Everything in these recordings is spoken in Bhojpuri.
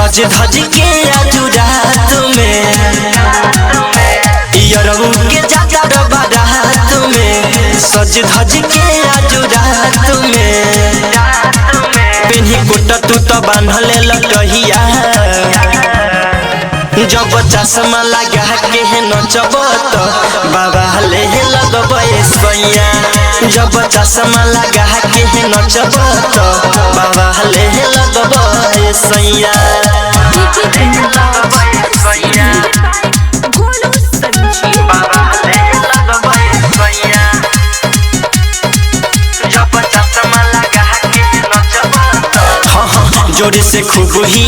सज धज के आजू रात में यरऊ के जाता बारात में सज धज के आजू रात में पेन्ही कोट तू तो बांधले लटहिया जब चश्मा लगा के नचब तो बाबा ले लगब सैया जब चश्मा लगा के नचब तो बाबा ले लगब सैया जोरे से खूब ही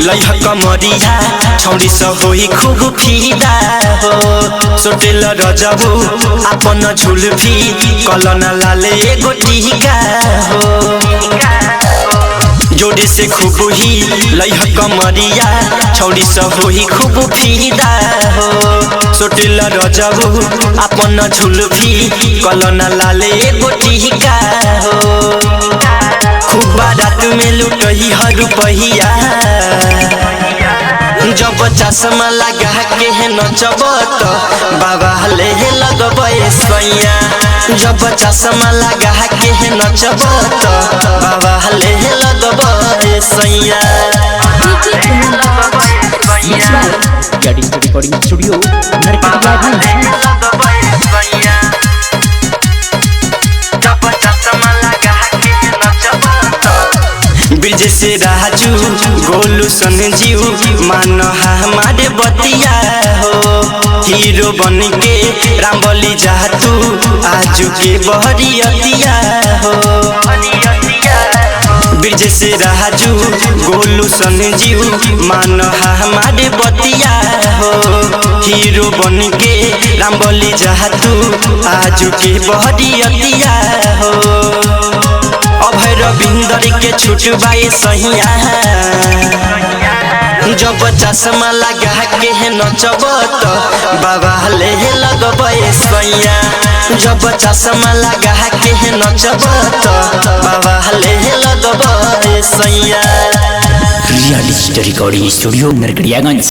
लइह कमरिया छौरी सब होई खूब फीदा हो सोटेल रजबू अपन झुलफी कलना लाले एगो टीका हो जोरे से खूब ही लइह कमरिया छौरी सब होई खूब फीदा हो सोटेल रजबू अपन झुलफी कलना लाले एगो टीका हो खूब रात में लुटही हर रुपहिया जब चश्मा लगा के नचब तो बाबा ले लगब सैया जब चश्मा लगा के नचब तो बाबा ले लगब सैया रिकॉर्डिंग स्टूडियो ब्रिज से राजू गोलू संजीव मान हमारे बतिया हो हीरो बन के रामबली जा तू आजू के बहरियतिया हो ब्रिज से राजू गोलू संजीव मान हमारे बतिया हो हीरो बन के रामबली जा तू आजू के बहरियतिया हो अभय रविंदर के छुटबाई सहिया जब चश्मा लगा के नचब तो बाबा ले लगब सैया जब चश्मा लगा के नचब तो बाबा ले लगब सैया रिकॉर्डिंग स्टूडियो नरकड़ियागंज।